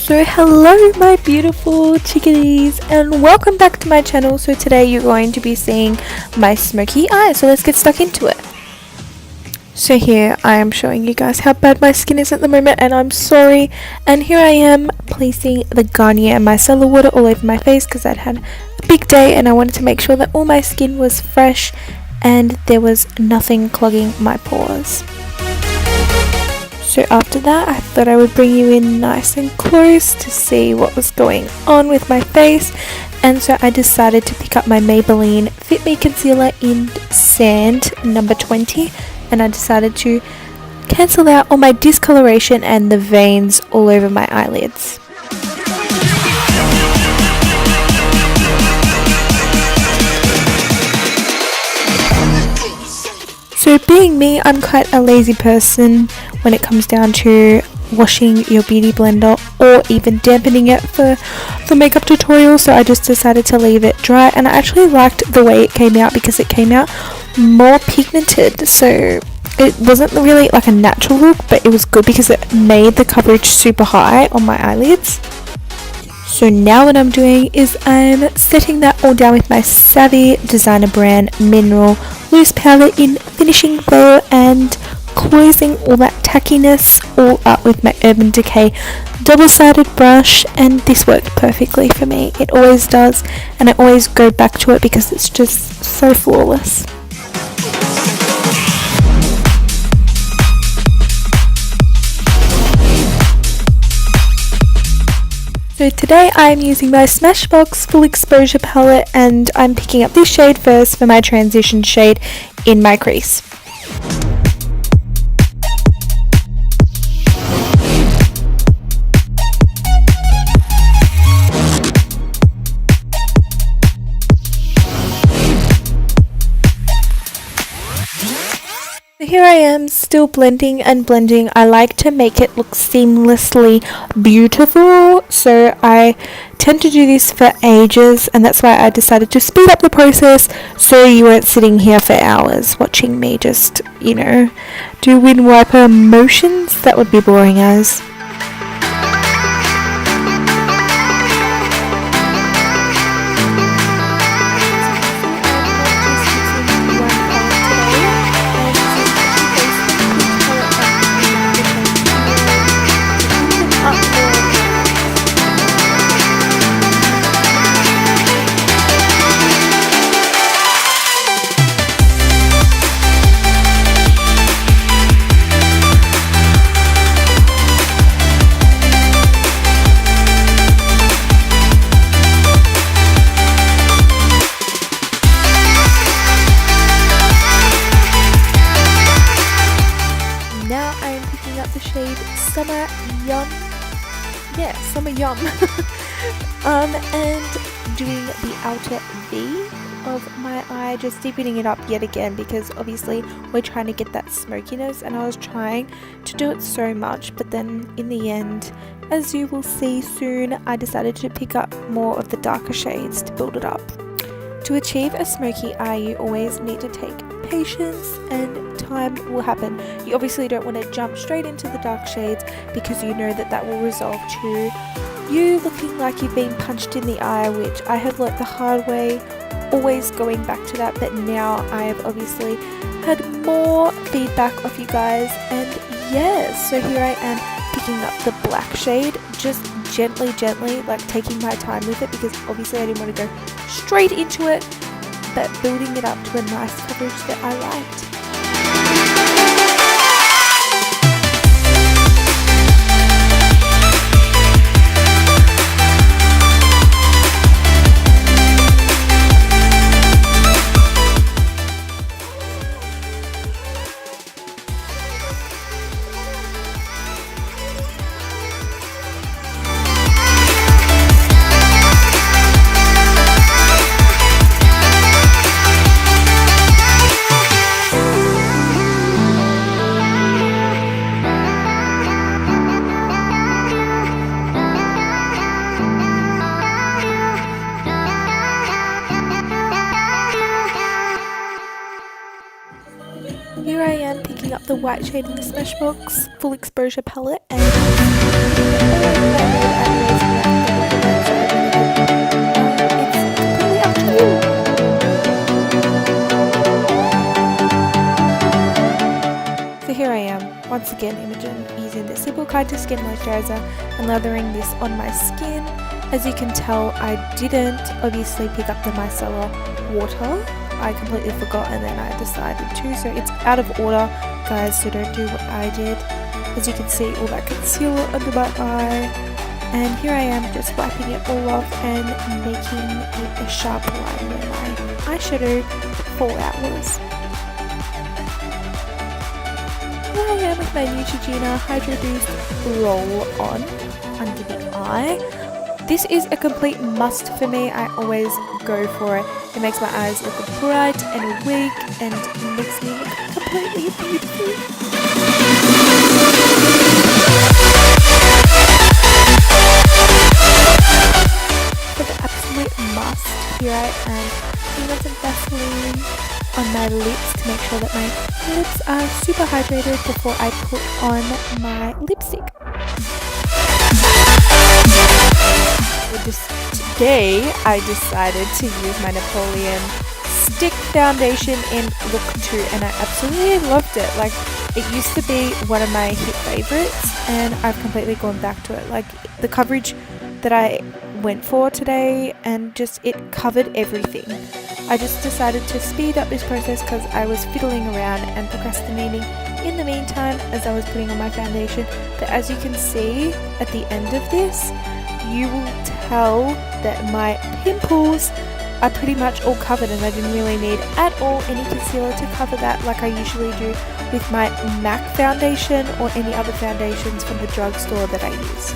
So hello my beautiful chickadees and welcome back to my channel. So today you're going to be seeing my smoky eye, so let's get stuck into it. So here I am showing you guys how bad my skin is at the moment, and I'm sorry. And here I am placing the Garnier and micellar water all over my face because I'd had a big day and I wanted to make sure that all my skin was fresh and there was nothing clogging my pores. So after that, I thought I would bring you in nice and close to see what was going on with my face. And so I decided to pick up my Maybelline Fit Me Concealer in Sand number 20. And I decided to cancel out all my discoloration and the veins all over my eyelids. So being me, I'm quite a lazy person when it comes down to washing your beauty blender or even dampening it for the makeup tutorial, so I just decided to leave it dry, and I actually liked the way it came out because it came out more pigmented, so it wasn't really like a natural look, but it was good because it made the coverage super high on my eyelids. So now what I'm doing is I'm setting that all down with my Savvy designer brand mineral loose powder in finishing glow and closing all that tackiness all up with my Urban Decay double-sided brush, and this worked perfectly for me. It always does, and I always go back to it because it's just so flawless. So today I'm using my Smashbox Full Exposure palette, and I'm picking up this shade first for my transition shade in my crease. Here I am still blending and blending. I like to make it look seamlessly beautiful, so I tend to do this for ages, and that's why I decided to speed up the process so you weren't sitting here for hours watching me just, do wind wiper motions. That would be boring as. Summer Yum and doing the outer V of my eye, just deepening it up yet again because obviously we're trying to get that smokiness, and I was trying to do it so much, but then in the end, as you will see soon, I decided to pick up more of the darker shades to build it up. To achieve a smoky eye, you always need to take patience, and time will happen. You obviously don't want to jump straight into the dark shades because you know that will resolve to you looking like you've been punched in the eye, which I have learnt the hard way, always going back to that. But now I have obviously had more feedback of you guys, and yes, so here I am picking up the black shade, just gently, like taking my time with it because obviously I didn't want to go straight into it, but building it up to a nice coverage that I liked. Here I am picking up the white shade in the Smashbox Full Exposure palette, and once again, Imogen, using the Simple Kind to Skin Moisturizer and lathering this on my skin. As you can tell, I didn't obviously pick up the micellar water. I completely forgot and then I decided to, so it's out of order, guys, so don't do what I did. As you can see, all that concealer under my eye, and here I am just wiping it all off and making it a sharp line where my eyeshadow fallout was. Here I am with my Neutrogena Hydro Boost roll on under the eye. This is a complete must for me. I always go for it. It makes my eyes look bright and awake and makes me look completely beautiful. For the absolute must, here I am putting on some Vaseline on my lips to make sure that my lips are super hydrated before I put on my lipstick. Today I decided to use my Napoleon stick foundation in Look 2 and I absolutely loved it. Like, it used to be one of my hit favorites and I've completely gone back to it. Like, the coverage that I went for today, and just it covered everything. I just decided to speed up this process because I was fiddling around and procrastinating in the meantime as I was putting on my foundation. But as you can see at the end of this, you will tell that my pimples are pretty much all covered and I didn't really need at all any concealer to cover that like I usually do with my MAC foundation or any other foundations from the drugstore that I use.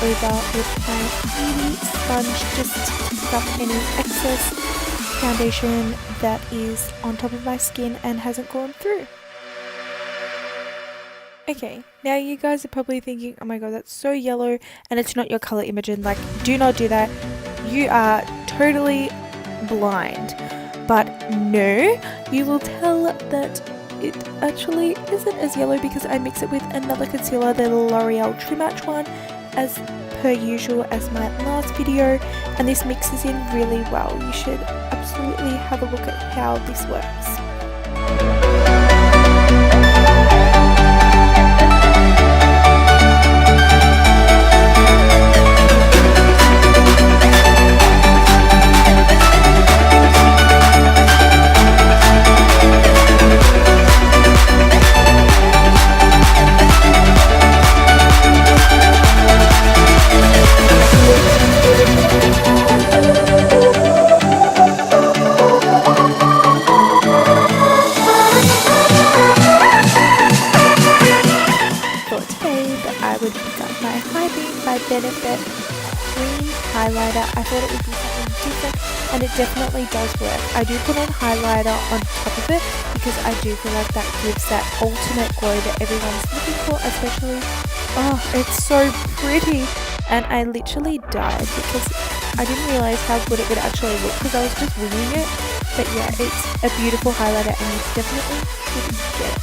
Over with my beauty sponge just to pick up any excess foundation that is on top of my skin and hasn't gone through. Okay, now you guys are probably thinking, oh my god, that's so yellow and it's not your color, Imogen. Like, do not do that. You are totally blind. But no, you will tell that it actually isn't as yellow because I mix it with another concealer, the L'Oreal True Match one, as per usual as my last video, and this mixes in really well. You should absolutely have a look at how this works. Benefit cream highlighter. I thought it would be something different and it definitely does work. I do put on highlighter on top of it because I do feel like that gives that ultimate glow that everyone's looking for, especially, oh, it's so pretty. And I literally died because I didn't realize how good it would actually look because I was just winging it. But yeah, it's a beautiful highlighter and you definitely should get it.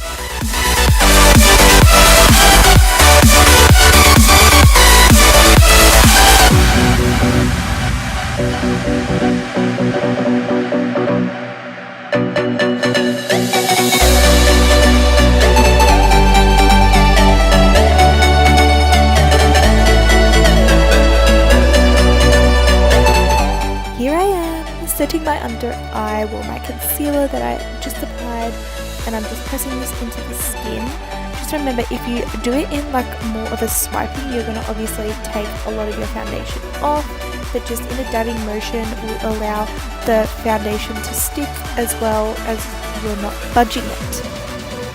Here I am, setting my under eye, well, my concealer that I just applied, and I'm just pressing this into the skin just just remember, if you do it in like more of a swiping, you're going to obviously take a lot of your foundation off, but just in a dabbing motion will allow the foundation to stick as well as you're not budging it.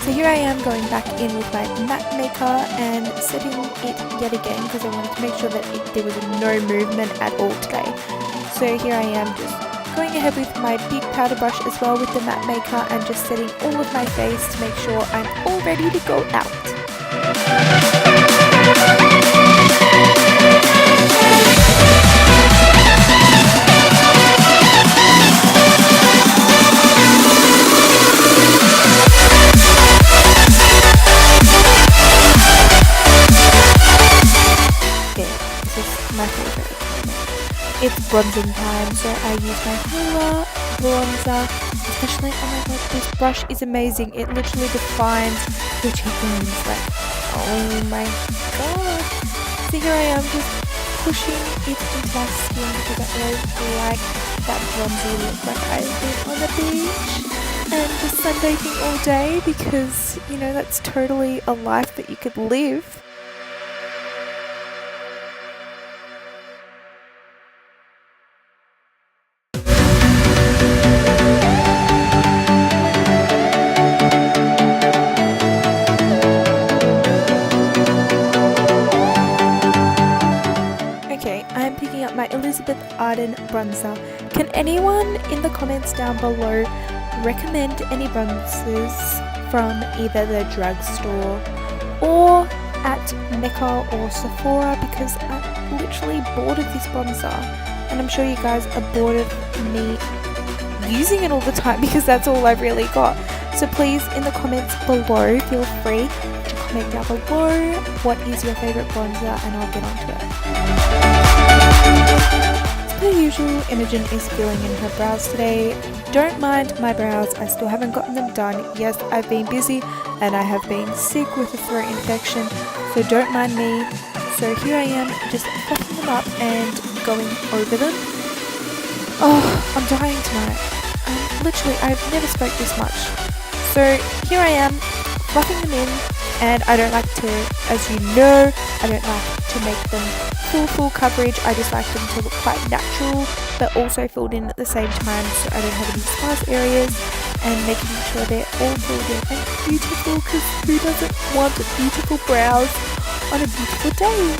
So here I am going back in with my matte maker and setting it yet again because I wanted to make sure that there was no movement at all today. So here I am just going ahead with my big powder brush as well with the matte maker and just setting all of my face to make sure I'm all ready to go out. It's bronzing time, so I use my Hoola bronzer, especially, oh my god, this brush is amazing. It literally defines your cheekbones, like, oh my god. So here I am just pushing it into my skin because I always like that bronzy look, like I've been on the beach and just sunbathing all day because, you know, that's totally a life that you could live. My Elizabeth Arden bronzer. Can anyone in the comments down below recommend any bronzers from either the drugstore or at Mecca or Sephora, because I'm literally bored of this bronzer and I'm sure you guys are bored of me using it all the time because that's all I've really got. So please, in the comments below, feel free to comment down below what is your favourite bronzer and I'll get onto it. As per usual, Imogen is filling in her brows today. Don't mind my brows, I still haven't gotten them done. Yes, I've been busy and I have been sick with a throat infection, so don't mind me. So here I am, just fluffing them up and going over them. Oh, I'm dying tonight. Literally, I've never spoke this much. So here I am, fluffing them in, and I don't like to, as you know, I don't like to make them full coverage. I just like them to look quite natural but also filled in at the same time, so I don't have any sparse areas, and making sure they're all filled in and beautiful, because who doesn't want beautiful brows on a beautiful day?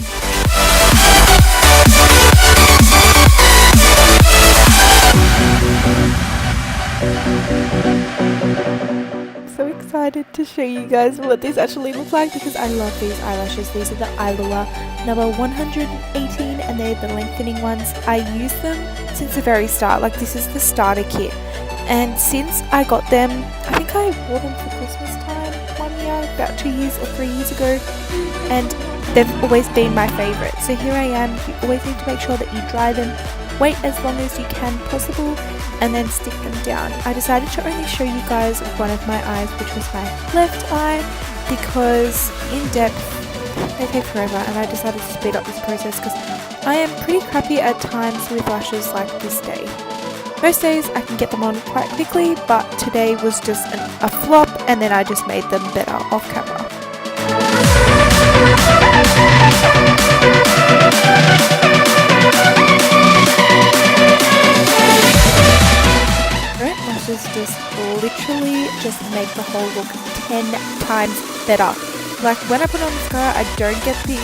So excited to show you guys what this actually looks like because I love these eyelashes. These are the Ilua number 118 and they're the lengthening ones. I use them since the very start, like this is the starter kit, and since I got them, I think I wore them for Christmas time one year, about 2 years or 3 years ago, and they've always been my favourite. So here I am. You always need to make sure that you dry them, wait as long as you can possible, and then stick them down. I decided to only show you guys one of my eyes, which was my left eye, because in depth they take forever, and I decided to speed up this process because I am pretty crappy at times with lashes like this day. Most days I can get them on quite quickly, but today was just a flop, and then I just made them better off camera. Just literally just make the whole look 10 times better. Like when I put on mascara, I don't get the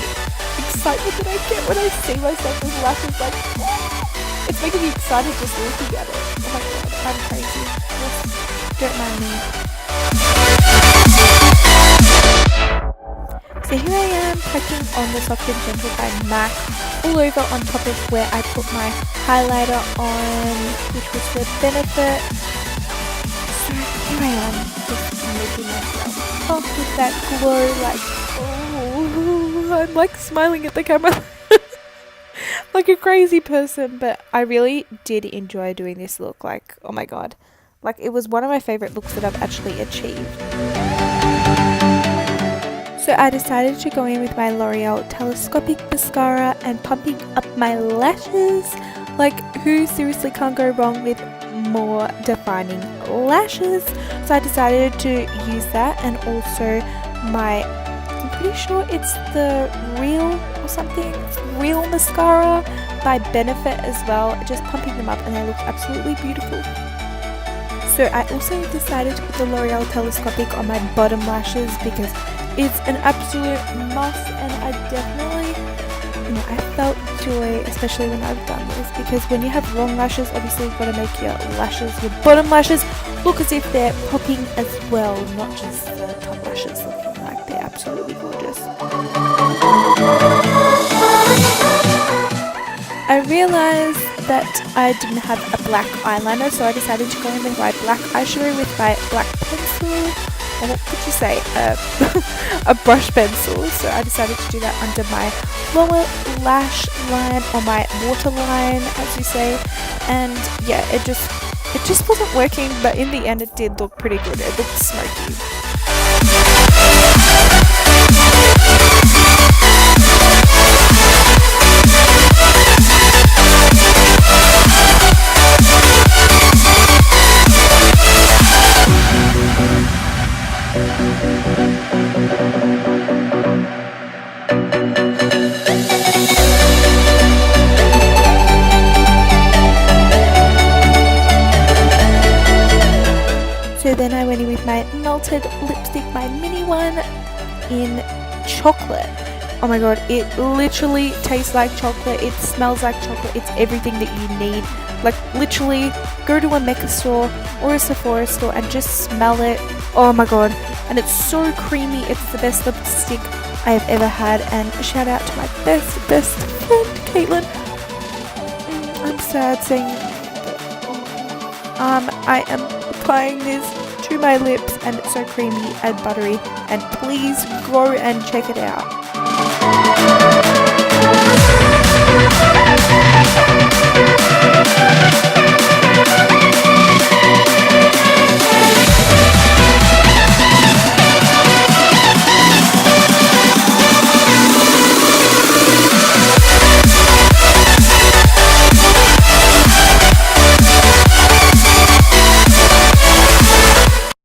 excitement that I get when I see myself with lashes. Like, oh, it's making me excited just looking at it. Oh my god, I'm crazy. Just don't mind me. So here I am packing on the Soft and Gentle by MAC all over on top of where I put my highlighter on, which was the Benefit. Here I am, just making myself up with that glow, like, oh, I'm like smiling at the camera like a crazy person, but I really did enjoy doing this look, like, oh my god, like it was one of my favourite looks that I've actually achieved. So I decided to go in with my L'Oreal telescopic mascara and pumping up my lashes. Like, who seriously can't go wrong with more defining lashes? So I decided to use that, and also my pretty sure it's the Real or something, Real Mascara by Benefit as well, just pumping them up, and they look absolutely beautiful. So I also decided to put the L'Oreal Telescopic on my bottom lashes because it's an absolute must, and I definitely, I felt joy, especially when I've done this, because when you have long lashes, obviously you've got to make your bottom lashes look as if they're popping as well, not just the top lashes looking like they're absolutely gorgeous. I realised that I didn't have a black eyeliner, so I decided to go in with my black eyeshadow with my black pencil, or what could you say, a brush pencil. So I decided to do that under my lower lash line, or my waterline as you say, and yeah, it just wasn't working, but in the end it did look pretty good. It looked smoky. So then I went in with my melted lipstick, my mini one in chocolate. Oh my god, it literally tastes like chocolate, it smells like chocolate, it's everything that you need. Like literally go to a Mecca store or a Sephora store and just smell it. Oh my god, and it's so creamy. It's the best lipstick I have ever had, and shout out to my best friend Caitlin. I'm sad saying I am applying this to my lips, and it's so creamy and buttery, and please go and check it out.